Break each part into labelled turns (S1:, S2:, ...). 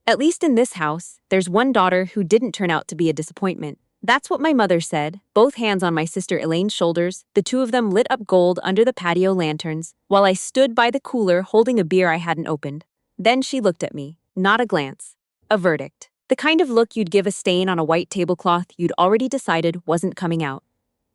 S1: At least in this house, there's one daughter who didn't turn out to be a disappointment. That's what my mother said, both hands on my sister Elaine's shoulders, the two of them lit up gold under the patio lanterns, while I stood by the cooler holding a beer I hadn't opened. Then she looked at me, not a glance. A verdict. The kind of look you'd give a stain on a white tablecloth you'd already decided wasn't coming out.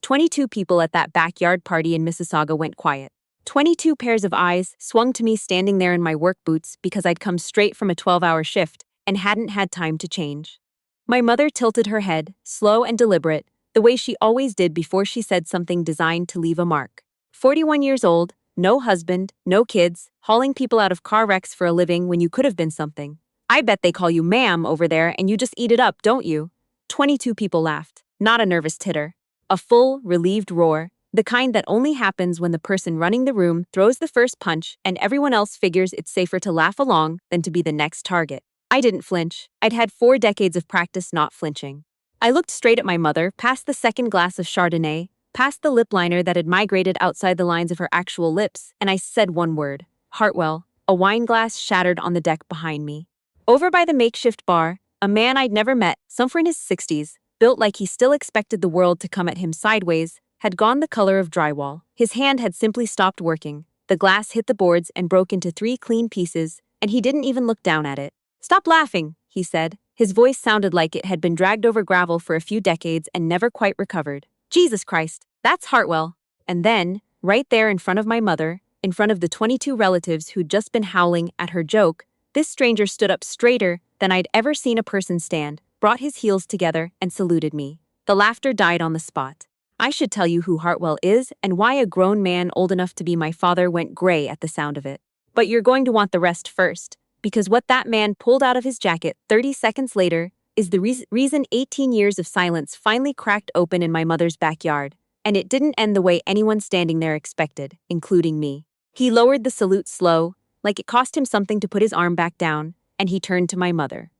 S1: 22 people at that backyard party in Mississauga went quiet. 22 pairs of eyes swung to me standing there in my work boots because I'd come straight from a 12-hour shift and hadn't had time to change. My mother tilted her head, slow and deliberate, the way she always did before she said something designed to leave a mark. 41 years old, no husband, no kids, hauling people out of car wrecks for a living when you could have been something. I bet they call you ma'am over there and you just eat it up, don't you? 22 people laughed, not a nervous titter. A full, relieved roar, the kind that only happens when the person running the room throws the first punch and everyone else figures it's safer to laugh along than to be the next target. I didn't flinch. I'd had 4 decades of practice not flinching. I looked straight at my mother, past the second glass of Chardonnay, past the lip liner that had migrated outside the lines of her actual lips, and I said one word. Hartwell. A wine glass shattered on the deck behind me. Over by the makeshift bar, a man I'd never met, somewhere in his 60s, built like he still expected the world to come at him sideways, had gone the color of drywall. His hand had simply stopped working. The glass hit the boards and broke into 3 clean pieces, and he didn't even look down at it. "Stop laughing," he said. His voice sounded like it had been dragged over gravel for a few decades and never quite recovered. Jesus Christ, that's Hartwell. And then, right there in front of my mother, in front of the 22 relatives who'd just been howling at her joke, this stranger stood up straighter than I'd ever seen a person stand, brought his heels together, and saluted me. The laughter died on the spot. I should tell you who Hartwell is and why a grown man old enough to be my father went gray at the sound of it. But you're going to want the rest first, because what that man pulled out of his jacket 30 seconds later is the reason 18 years of silence finally cracked open in my mother's backyard, and it didn't end the way anyone standing there expected, including me. He lowered the salute slow, like it cost him something to put his arm back down, and he turned to my mother.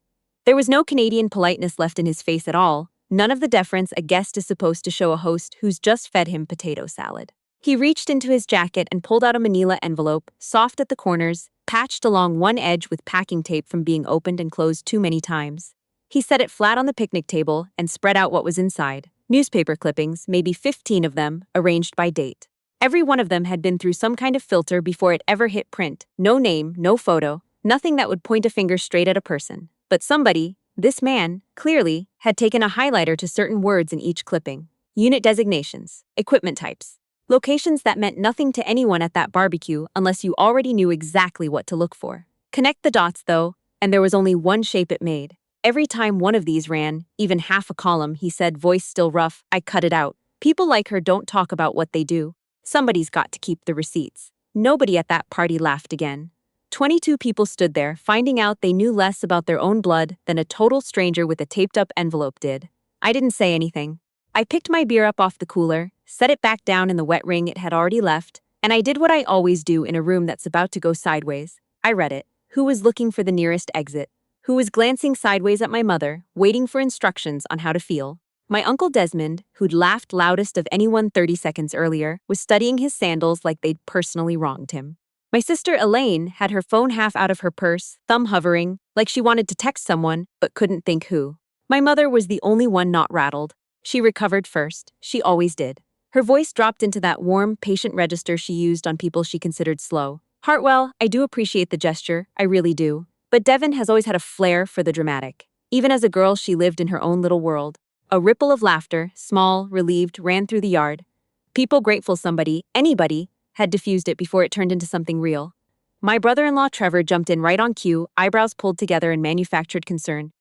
S1: There was no Canadian politeness left in his face at all, none of the deference a guest is supposed to show a host who's just fed him potato salad. He reached into his jacket and pulled out a manila envelope, soft at the corners, patched along one edge with packing tape from being opened and closed too many times. He set it flat on the picnic table and spread out what was inside. Newspaper clippings, maybe 15 of them, arranged by date. Every one of them had been through some kind of filter before it ever hit print. No name, no photo, nothing that would point a finger straight at a person. But somebody, this man, clearly, had taken a highlighter to certain words in each clipping. Unit designations, equipment types, locations that meant nothing to anyone at that barbecue unless you already knew exactly what to look for. Connect the dots, though, and there was only one shape it made. Every time one of these ran, even half a column, he said, voice still rough, I cut it out. People like her don't talk about what they do. Somebody's got to keep the receipts. Nobody at that party laughed again. 22 people stood there, finding out they knew less about their own blood than a total stranger with a taped-up envelope did. I didn't say anything. I picked my beer up off the cooler, set it back down in the wet ring it had already left, and I did what I always do in a room that's about to go sideways. I read it. Who was looking for the nearest exit? Who was glancing sideways at my mother, waiting for instructions on how to feel? My Uncle Desmond, who'd laughed loudest of anyone 30 seconds earlier, was studying his sandals like they'd personally wronged him. My sister Elaine had her phone half out of her purse, thumb hovering, like she wanted to text someone, but couldn't think who. My mother was the only one not rattled. She recovered first. She always did. Her voice dropped into that warm, patient register she used on people she considered slow. Hartwell, I do appreciate the gesture, I really do. But Devon has always had a flair for the dramatic. Even as a girl, she lived in her own little world. A ripple of laughter, small, relieved, ran through the yard. People grateful somebody, anybody, had diffused it before it turned into something real. My brother-in-law Trevor jumped in right on cue, eyebrows pulled together in manufactured concern.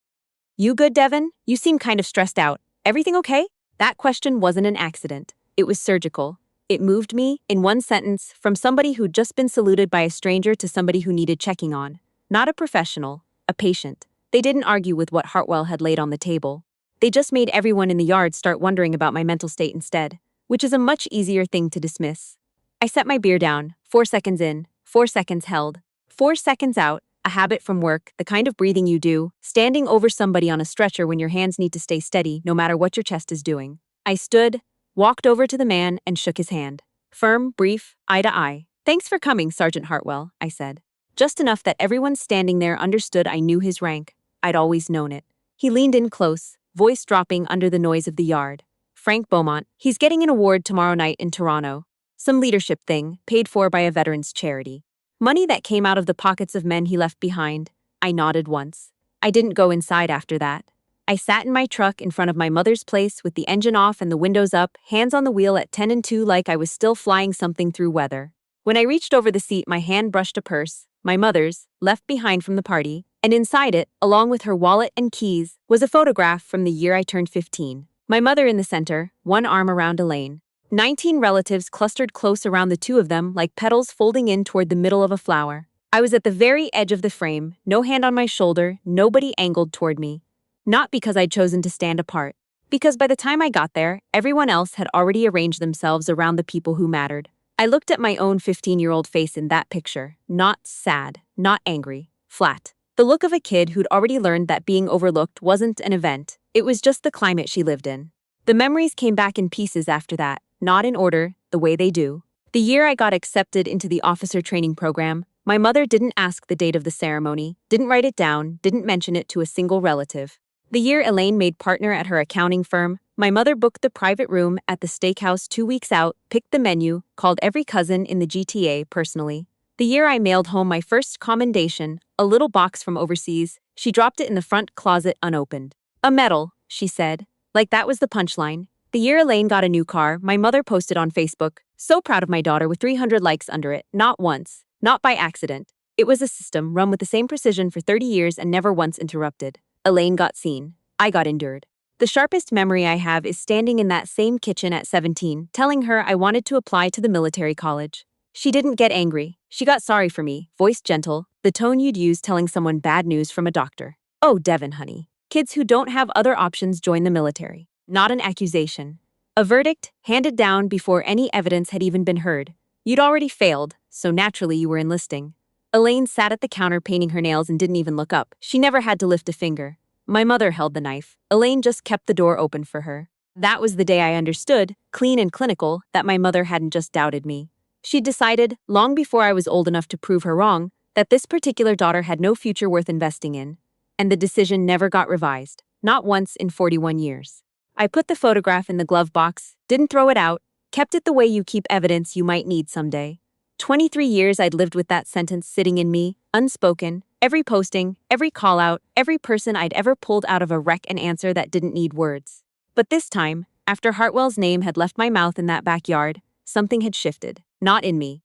S1: You good, Devon? You seem kind of stressed out. Everything okay? That question wasn't an accident. It was surgical. It moved me, in one sentence, from somebody who'd just been saluted by a stranger to somebody who needed checking on. Not a professional, a patient. They didn't argue with what Hartwell had laid on the table. They just made everyone in the yard start wondering about my mental state instead, which is a much easier thing to dismiss. I set my beer down, 4 seconds in, 4 seconds held, 4 seconds out, a habit from work, the kind of breathing you do, standing over somebody on a stretcher when your hands need to stay steady no matter what your chest is doing. I stood, walked over to the man, and shook his hand. Firm, brief, eye to eye. Thanks for coming, Sergeant Hartwell, I said. Just enough that everyone standing there understood I knew his rank. I'd always known it. He leaned in close, voice dropping under the noise of the yard. Frank Beaumont, he's getting an award tomorrow night in Toronto. Some leadership thing, paid for by a veterans charity. Money that came out of the pockets of men he left behind. I nodded once. I didn't go inside after that. I sat in my truck in front of my mother's place with the engine off and the windows up, hands on the wheel at 10 and 2 like I was still flying something through weather. When I reached over the seat, my hand brushed a purse, my mother's, left behind from the party, and inside it, along with her wallet and keys, was a photograph from the year I turned 15. My mother in the center, one arm around Elaine. 19 relatives clustered close around the two of them like petals folding in toward the middle of a flower. I was at the very edge of the frame, no hand on my shoulder, nobody angled toward me. Not because I'd chosen to stand apart. Because by the time I got there, everyone else had already arranged themselves around the people who mattered. I looked at my own 15-year-old face in that picture, not sad, not angry, flat. The look of a kid who'd already learned that being overlooked wasn't an event, it was just the climate she lived in. The memories came back in pieces after that, not in order, the way they do. The year I got accepted into the officer training program, my mother didn't ask the date of the ceremony, didn't write it down, didn't mention it to a single relative. The year Elaine made partner at her accounting firm, my mother booked the private room at the steakhouse 2 weeks out, picked the menu, called every cousin in the GTA personally. The year I mailed home my first commendation, a little box from overseas, she dropped it in the front closet unopened. A medal, she said. Like that was the punchline. The year Elaine got a new car, my mother posted on Facebook, so proud of my daughter with 300 likes under it, not once, not by accident. It was a system run with the same precision for 30 years and never once interrupted. Elaine got seen. I got endured. The sharpest memory I have is standing in that same kitchen at 17, telling her I wanted to apply to the military college. She didn't get angry. She got sorry for me, voice gentle, the tone you'd use telling someone bad news from a doctor. Oh, Devon, honey. Kids who don't have other options join the military. Not an accusation. A verdict, handed down before any evidence had even been heard. You'd already failed, so naturally you were enlisting. Elaine sat at the counter painting her nails and didn't even look up. She never had to lift a finger. My mother held the knife. Elaine just kept the door open for her. That was the day I understood, clean and clinical, that my mother hadn't just doubted me. She'd decided, long before I was old enough to prove her wrong, that this particular daughter had no future worth investing in. And the decision never got revised. Not once in 41 years. I put the photograph in the glove box, didn't throw it out, kept it the way you keep evidence you might need someday. 23 years I'd lived with that sentence sitting in me, unspoken, every posting, every call-out, every person I'd ever pulled out of a wreck an answer that didn't need words. But this time, after Hartwell's name had left my mouth in that backyard, something had shifted, not in me.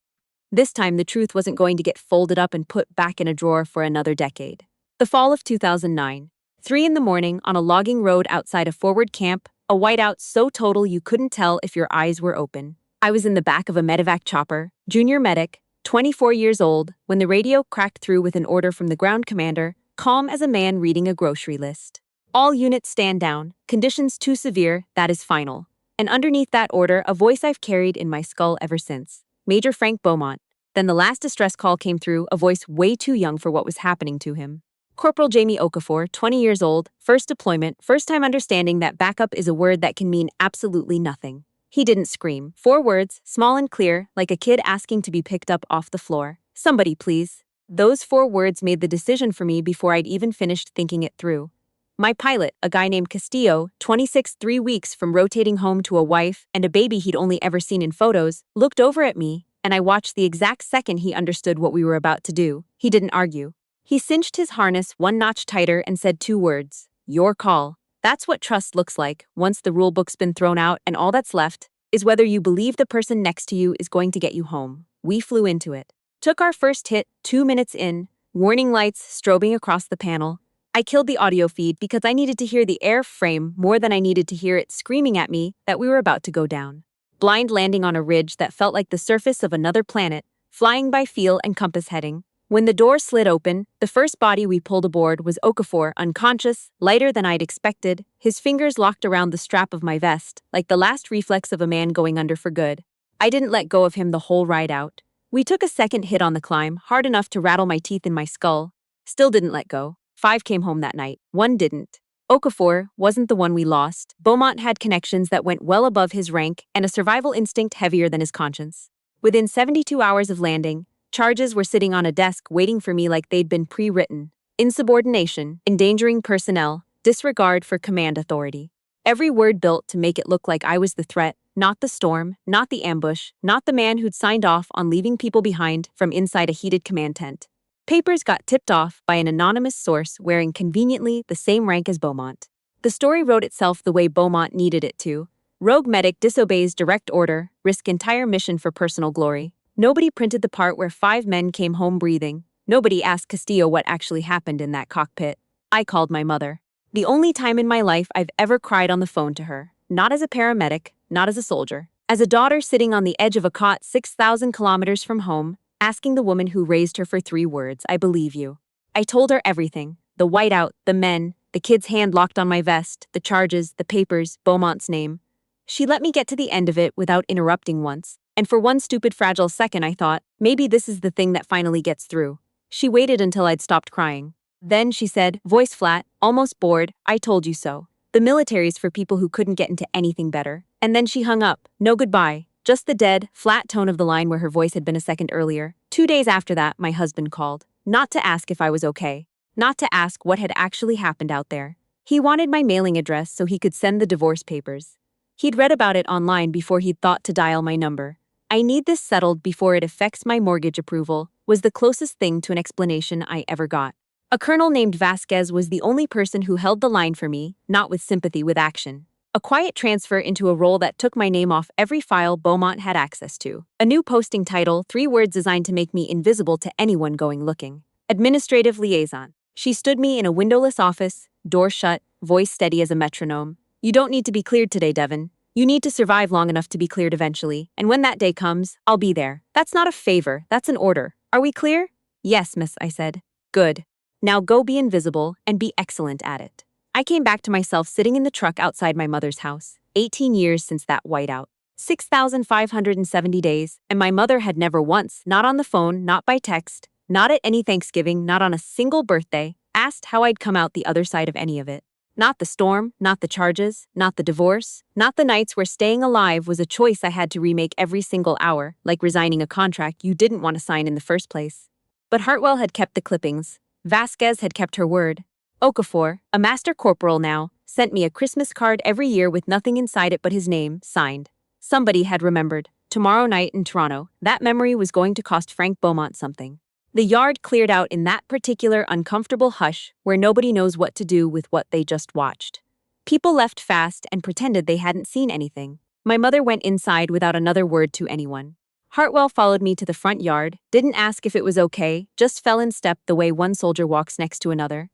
S1: This time the truth wasn't going to get folded up and put back in a drawer for another decade. The fall of 2009. 3 a.m. on a logging road outside a forward camp, a whiteout so total you couldn't tell if your eyes were open. I was in the back of a medevac chopper, junior medic, 24 years old, when the radio cracked through with an order from the ground commander, calm as a man reading a grocery list. All units stand down, conditions too severe, that is final. And underneath that order, a voice I've carried in my skull ever since. Major Frank Beaumont. Then the last distress call came through, a voice way too young for what was happening to him. Corporal Jamie Okafor, 20 years old, first deployment, first time understanding that backup is a word that can mean absolutely nothing. He didn't scream. 4 words, small and clear, like a kid asking to be picked up off the floor. Somebody, please. Those 4 words made the decision for me before I'd even finished thinking it through. My pilot, a guy named Castillo, 26, 3 weeks from rotating home to a wife and a baby he'd only ever seen in photos, looked over at me, and I watched the exact second he understood what we were about to do. He didn't argue. He cinched his harness 1 notch tighter and said 2 words. Your call. That's what trust looks like once the rulebook's been thrown out and all that's left is whether you believe the person next to you is going to get you home. We flew into it. Took our first hit 2 minutes in, warning lights strobing across the panel. I killed the audio feed because I needed to hear the airframe more than I needed to hear it screaming at me that we were about to go down. Blind landing on a ridge that felt like the surface of another planet, flying by feel and compass heading. When the door slid open, the first body we pulled aboard was Okafor, unconscious, lighter than I'd expected, his fingers locked around the strap of my vest, like the last reflex of a man going under for good. I didn't let go of him the whole ride out. We took a second hit on the climb, hard enough to rattle my teeth in my skull. Still didn't let go. 5 came home that night. 1 didn't. Okafor wasn't the one we lost. Beaumont had connections that went well above his rank and a survival instinct heavier than his conscience. Within 72 hours of landing, charges were sitting on a desk waiting for me like they'd been pre-written. insubordination, endangering personnel, disregard for command authority. Every word built to make it look like I was the threat, not the storm, not the ambush, not the man who'd signed off on leaving people behind from inside a heated command tent. Papers got tipped off by an anonymous source wearing conveniently the same rank as Beaumont. The story wrote itself the way Beaumont needed it to. Rogue medic disobeys direct order, risk entire mission for personal glory. Nobody printed the part where 5 men came home breathing. Nobody asked Castillo what actually happened in that cockpit. I called my mother. The only time in my life I've ever cried on the phone to her. Not as a paramedic, not as a soldier. As a daughter sitting on the edge of a cot 6,000 kilometers from home, asking the woman who raised her for 3 words, "I believe you." I told her everything. The whiteout, the men, the kid's hand locked on my vest, the charges, the papers, Beaumont's name. She let me get to the end of it without interrupting once. And for one stupid fragile second I thought, maybe this is the thing that finally gets through. She waited until I'd stopped crying. Then she said, voice flat, almost bored, "I told you so. The military's for people who couldn't get into anything better." And then she hung up. No goodbye. Just the dead, flat tone of the line where her voice had been a second earlier. 2 days after that, my husband called. Not to ask if I was okay. Not to ask what had actually happened out there. He wanted my mailing address so he could send the divorce papers. He'd read about it online before he'd thought to dial my number. "I need this settled before it affects my mortgage approval," was the closest thing to an explanation I ever got. A colonel named Vasquez was the only person who held the line for me, not with sympathy, with action. A quiet transfer into a role that took my name off every file Beaumont had access to. A new posting title, 3 words designed to make me invisible to anyone going looking. Administrative liaison. She stood me in a windowless office, door shut, voice steady as a metronome. "You don't need to be cleared today, Devon. You need to survive long enough to be cleared eventually, and when that day comes, I'll be there. That's not a favor, that's an order. Are we clear?" "Yes, miss," I said. "Good. Now go be invisible and be excellent at it." I came back to myself sitting in the truck outside my mother's house. 18 years since that whiteout. 6,570 days, and my mother had never once, not on the phone, not by text, not at any Thanksgiving, not on a single birthday, asked how I'd come out the other side of any of it. Not the storm, not the charges, not the divorce, not the nights where staying alive was a choice I had to remake every single hour, like resigning a contract you didn't want to sign in the first place. But Hartwell had kept the clippings. Vasquez had kept her word. Okafor, a master corporal now, sent me a Christmas card every year with nothing inside it but his name, signed. Somebody had remembered. Tomorrow night in Toronto, that memory was going to cost Frank Beaumont something. The yard cleared out in that particular uncomfortable hush where nobody knows what to do with what they just watched. People left fast and pretended they hadn't seen anything. My mother went inside without another word to anyone. Hartwell followed me to the front yard, didn't ask if it was okay, just fell in step the way one soldier walks next to another.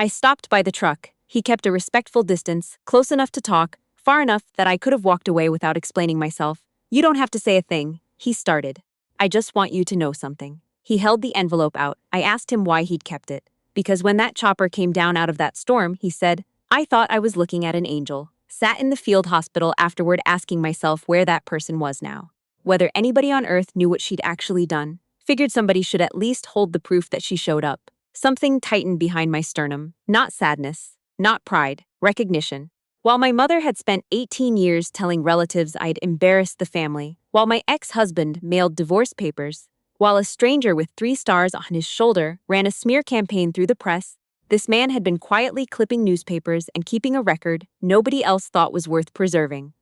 S1: I stopped by the truck. He kept a respectful distance, close enough to talk, far enough that I could have walked away without explaining myself. "You don't have to say a thing," he started. "I just want you to know something." He held the envelope out. I asked him why he'd kept it. "Because when that chopper came down out of that storm," he said, "I thought I was looking at an angel." Sat in the field hospital afterward asking myself where that person was now. Whether anybody on earth knew what she'd actually done. Figured somebody should at least hold the proof that she showed up. Something tightened behind my sternum. Not sadness. Not pride. Recognition. While my mother had spent 18 years telling relatives I'd embarrassed the family, while my ex-husband mailed divorce papers, while a stranger with 3 stars on his shoulder ran a smear campaign through the press, this man had been quietly clipping newspapers and keeping a record nobody else thought was worth preserving.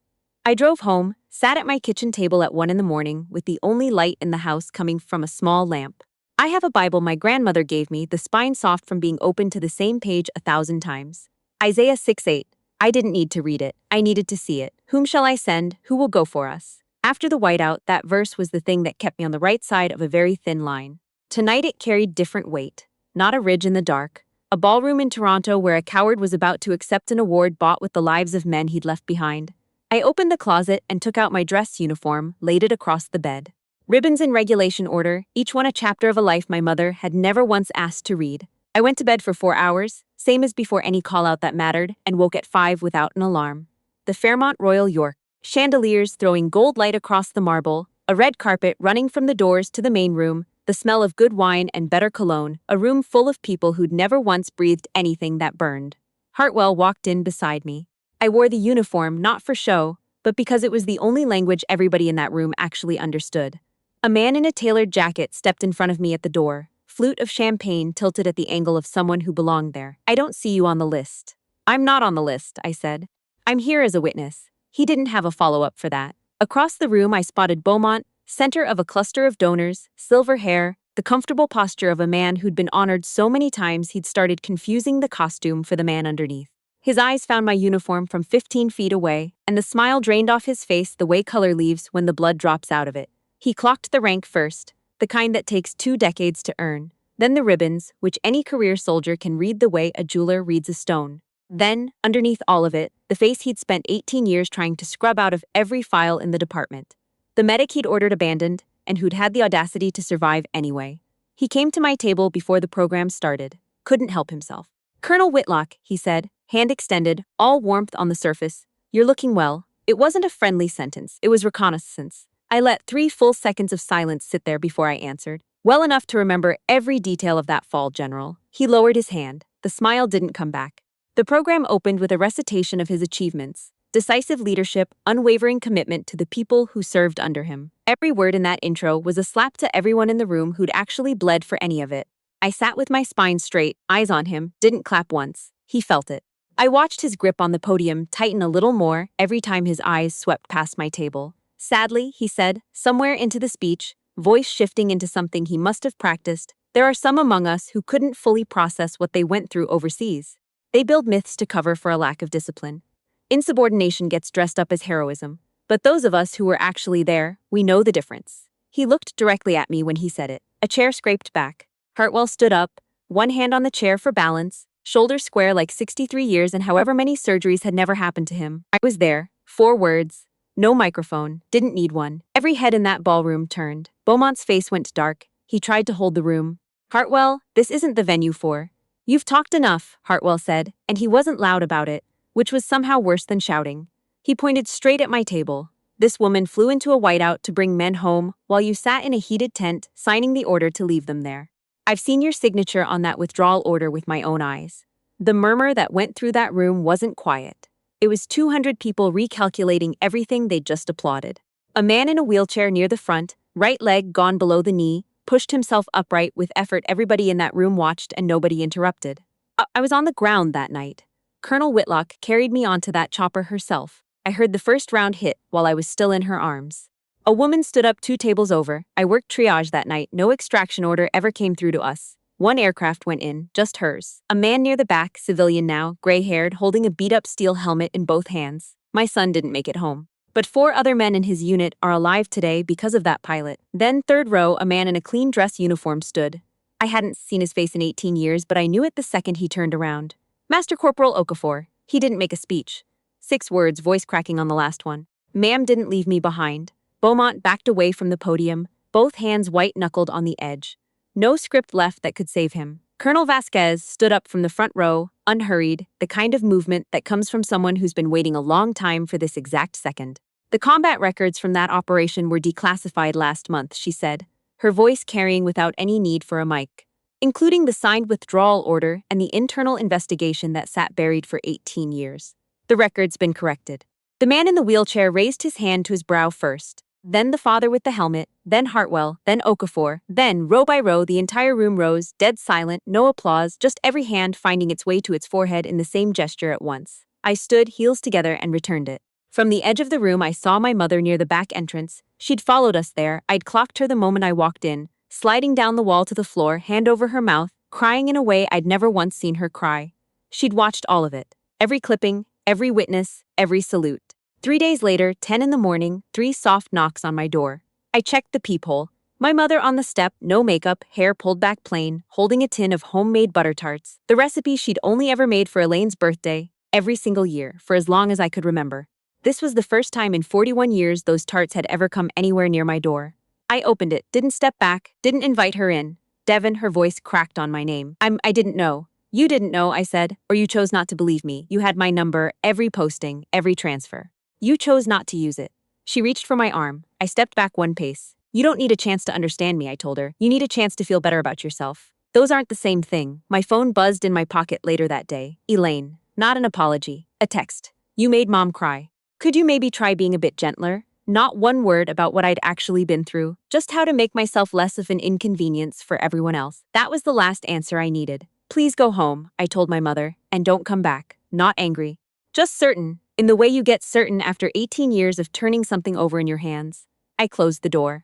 S1: I drove home, sat at my kitchen table at 1 in the morning with the only light in the house coming from a small lamp. I have a Bible my grandmother gave me, the spine soft from being opened to the same page 1,000 times. Isaiah 6:8. I didn't need to read it. I needed to see it. Whom shall I send? Who will go for us? After the whiteout, that verse was the thing that kept me on the right side of a very thin line. Tonight it carried different weight. Not a ridge in the dark. A ballroom in Toronto where a coward was about to accept an award bought with the lives of men he'd left behind. I opened the closet and took out my dress uniform, laid it across the bed. Ribbons in regulation order, each one a chapter of a life my mother had never once asked to read. I went to bed for 4 hours, same as before any call-out that mattered, and woke at 5 without an alarm. The Fairmont Royal York. Chandeliers throwing gold light across the marble, a red carpet running from the doors to the main room, the smell of good wine and better cologne, a room full of people who'd never once breathed anything that burned. Hartwell walked in beside me. I wore the uniform not for show, but because it was the only language everybody in that room actually understood. A man in a tailored jacket stepped in front of me at the door. flute of champagne tilted at the angle of someone who belonged there. "I don't see you on the list." "I'm not on the list," I said. "I'm here as a witness." He didn't have a follow-up for that. Across the room I spotted Beaumont, center of a cluster of donors, silver hair, the comfortable posture of a man who'd been honored so many times he'd started confusing the costume for the man underneath. His eyes found my uniform from 15 feet away, and the smile drained off his face the way color leaves when the blood drops out of it. He clocked the rank first, the kind that takes 2 decades to earn, then the ribbons, which any career soldier can read the way a jeweler reads a stone. Then, underneath all of it, the face he'd spent 18 years trying to scrub out of every file in the department. The medic he'd ordered abandoned, and who'd had the audacity to survive anyway. He came to my table before the program started. Couldn't help himself. "Colonel Whitlock," he said, hand extended, all warmth on the surface. "You're looking well." It wasn't a friendly sentence, it was reconnaissance. I let 3 full seconds of silence sit there before I answered. "Well enough to remember every detail of that fall, General." He lowered his hand. The smile didn't come back. The program opened with a recitation of his achievements. Decisive leadership, unwavering commitment to the people who served under him. Every word in that intro was a slap to everyone in the room who'd actually bled for any of it. I sat with my spine straight, eyes on him, didn't clap once. He felt it. I watched his grip on the podium tighten a little more every time his eyes swept past my table. "Sadly," he said, somewhere into the speech, voice shifting into something he must have practiced, "there are some among us who couldn't fully process what they went through overseas. They build myths to cover for a lack of discipline. Insubordination gets dressed up as heroism, but those of us who were actually there, we know the difference." He looked directly at me when he said it. A chair scraped back. Hartwell stood up, one hand on the chair for balance, shoulders square like 63 years and however many surgeries had never happened to him. I was there. 4 words. No microphone. Didn't need one. Every head in that ballroom turned. Beaumont's face went dark. He tried to hold the room. "Hartwell, this isn't the venue for." "You've talked enough," Hartwell said, and he wasn't loud about it, which was somehow worse than shouting. He pointed straight at my table. "This woman flew into a whiteout to bring men home while you sat in a heated tent signing the order to leave them there. I've seen your signature on that withdrawal order with my own eyes." The murmur that went through that room wasn't quiet. It was 200 people recalculating everything they'd just applauded. A man in a wheelchair near the front, right leg gone below the knee, pushed himself upright with effort. Everybody in that room watched and nobody interrupted. I was on the ground that night. Colonel Whitlock carried me onto that chopper herself. I heard the first round hit while I was still in her arms. A woman stood up 2 tables over. I worked triage that night. No extraction order ever came through to us. 1 aircraft went in, just hers. A man near the back, civilian now, gray-haired, holding a beat-up steel helmet in both hands. My son didn't make it home. But 4 other men in his unit are alive today because of that pilot. Then 3rd row, a man in a clean dress uniform stood. I hadn't seen his face in 18 years, but I knew it the second he turned around. "Master Corporal Okafor." He didn't make a speech. 6 words, voice cracking on the last one. "Ma'am didn't leave me behind." Beaumont backed away from the podium, both hands white-knuckled on the edge. No script left that could save him. Colonel Vasquez stood up from the front row, unhurried, the kind of movement that comes from someone who's been waiting a long time for this exact second. "The combat records from that operation were declassified last month," she said, her voice carrying without any need for a mic, "including the signed withdrawal order and the internal investigation that sat buried for 18 years. The record's been corrected." The man in the wheelchair raised his hand to his brow first, then the father with the helmet, then Hartwell, then Okafor, then, row by row, the entire room rose, dead silent, no applause, just every hand finding its way to its forehead in the same gesture at once. I stood, heels together, and returned it. From the edge of the room I saw my mother near the back entrance. She'd followed us there. I'd clocked her the moment I walked in, sliding down the wall to the floor, hand over her mouth, crying in a way I'd never once seen her cry. She'd watched all of it. Every clipping, every witness, every salute. 3 days later, 10 in the morning, 3 soft knocks on my door. I checked the peephole. My mother on the step, no makeup, hair pulled back plain, holding a tin of homemade butter tarts, the recipe she'd only ever made for Elaine's birthday, every single year, for as long as I could remember. This was the first time in 41 years those tarts had ever come anywhere near my door. I opened it, didn't step back, didn't invite her in. "Devon," her voice cracked on my name. I didn't know." "You didn't know," I said, "or you chose not to believe me. You had my number, every posting, every transfer. You chose not to use it." She reached for my arm. I stepped back 1 pace. "You don't need a chance to understand me," I told her. "You need a chance to feel better about yourself. Those aren't the same thing." My phone buzzed in my pocket later that day. "Elaine." Not an apology. A text. "You made Mom cry. Could you maybe try being a bit gentler?" Not one word about what I'd actually been through, just how to make myself less of an inconvenience for everyone else. That was the last answer I needed. Please go home, I told my mother, and don't come back. Not angry. Just certain, in the way you get certain after 18 years of turning something over in your hands. I closed the door.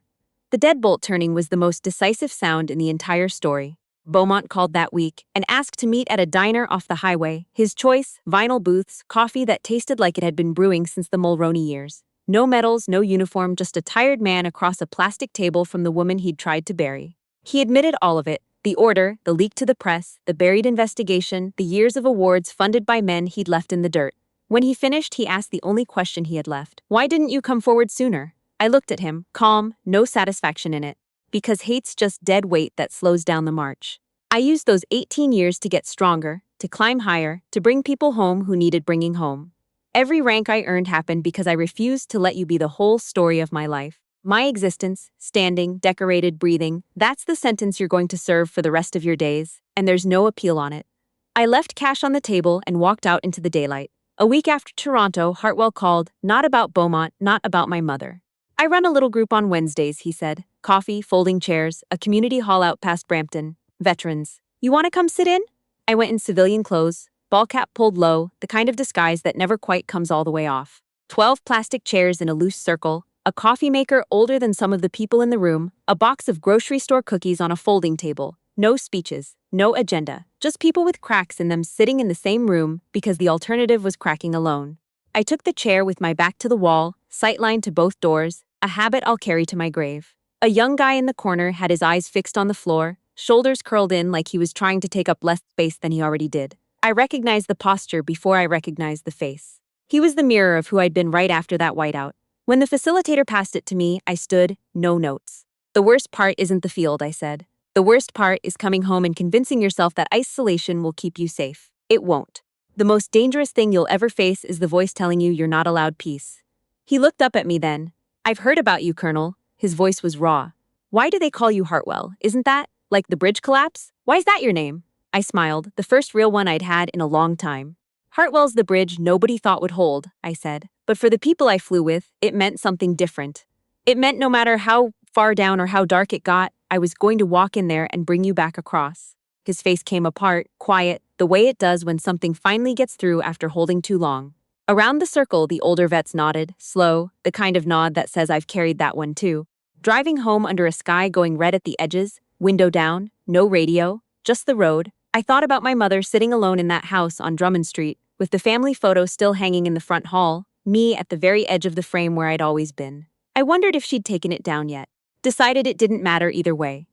S1: The deadbolt turning was the most decisive sound in the entire story. Beaumont called that week and asked to meet at a diner off the highway. His choice, vinyl booths, coffee that tasted like it had been brewing since the Mulroney years. No medals, no uniform, just a tired man across a plastic table from the woman he'd tried to bury. He admitted all of it. The order, the leak to the press, the buried investigation, the years of awards funded by men he'd left in the dirt. When he finished, he asked the only question he had left. Why didn't you come forward sooner? I looked at him, calm, no satisfaction in it. Because hate's just dead weight that slows down the march. I used those 18 years to get stronger, to climb higher, to bring people home who needed bringing home. Every rank I earned happened because I refused to let you be the whole story of my life. My existence, standing, decorated, breathing, that's the sentence you're going to serve for the rest of your days, and there's no appeal on it. I left cash on the table and walked out into the daylight. A week after Toronto, Hartwell called, not about Beaumont, not about my mother. I run a little group on Wednesdays, he said. Coffee, folding chairs, a community hall out past Brampton. Veterans. You want to come sit in? I went in civilian clothes, ball cap pulled low, the kind of disguise that never quite comes all the way off. 12 plastic chairs in a loose circle, a coffee maker older than some of the people in the room, a box of grocery store cookies on a folding table. No speeches, no agenda, just people with cracks in them sitting in the same room because the alternative was cracking alone. I took the chair with my back to the wall, sightline to both doors, a habit I'll carry to my grave. A young guy in the corner had his eyes fixed on the floor, shoulders curled in like he was trying to take up less space than he already did. I recognized the posture before I recognized the face. He was the mirror of who I'd been right after that whiteout. When the facilitator passed it to me, I stood, no notes. The worst part isn't the field, I said. The worst part is coming home and convincing yourself that isolation will keep you safe. It won't. The most dangerous thing you'll ever face is the voice telling you you're not allowed peace. He looked up at me then. I've heard about you, Colonel. His voice was raw. Why do they call you Hartwell? Isn't that, like the bridge collapse? Why's that your name? I smiled, the first real one I'd had in a long time. Hartwell's the bridge nobody thought would hold, I said. But for the people I flew with, it meant something different. It meant no matter how far down or how dark it got, I was going to walk in there and bring you back across. His face came apart, quiet, the way it does when something finally gets through after holding too long. Around the circle, the older vets nodded, slow, the kind of nod that says I've carried that one too. Driving home under a sky going red at the edges, window down, no radio, just the road, I thought about my mother sitting alone in that house on Drummond Street, with the family photo still hanging in the front hall, me at the very edge of the frame where I'd always been. I wondered if she'd taken it down yet. Decided it didn't matter either way.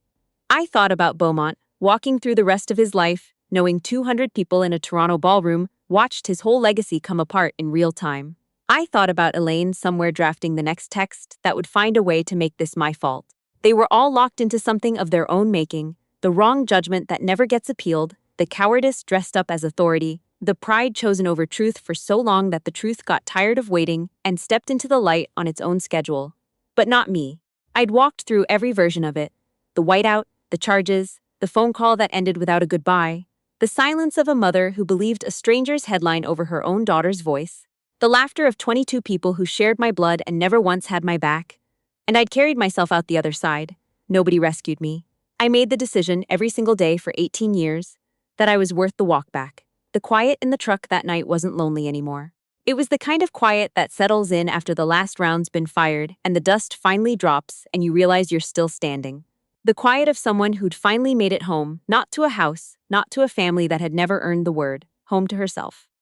S1: I thought about Beaumont, walking through the rest of his life, knowing 200 people in a Toronto ballroom watched his whole legacy come apart in real time. I thought about Elaine somewhere drafting the next text that would find a way to make this my fault. They were all locked into something of their own making, the wrong judgment that never gets appealed, the cowardice dressed up as authority, the pride chosen over truth for so long that the truth got tired of waiting and stepped into the light on its own schedule. But not me. I'd walked through every version of it. The whiteout, the charges, the phone call that ended without a goodbye, the silence of a mother who believed a stranger's headline over her own daughter's voice, the laughter of 22 people who shared my blood and never once had my back. And I'd carried myself out the other side. Nobody rescued me. I made the decision every single day for 18 years that I was worth the walk back. The quiet in the truck that night wasn't lonely anymore. It was the kind of quiet that settles in after the last round's been fired and the dust finally drops and you realize you're still standing. The quiet of someone who'd finally made it home, not to a house, not to a family that had never earned the word, home to herself.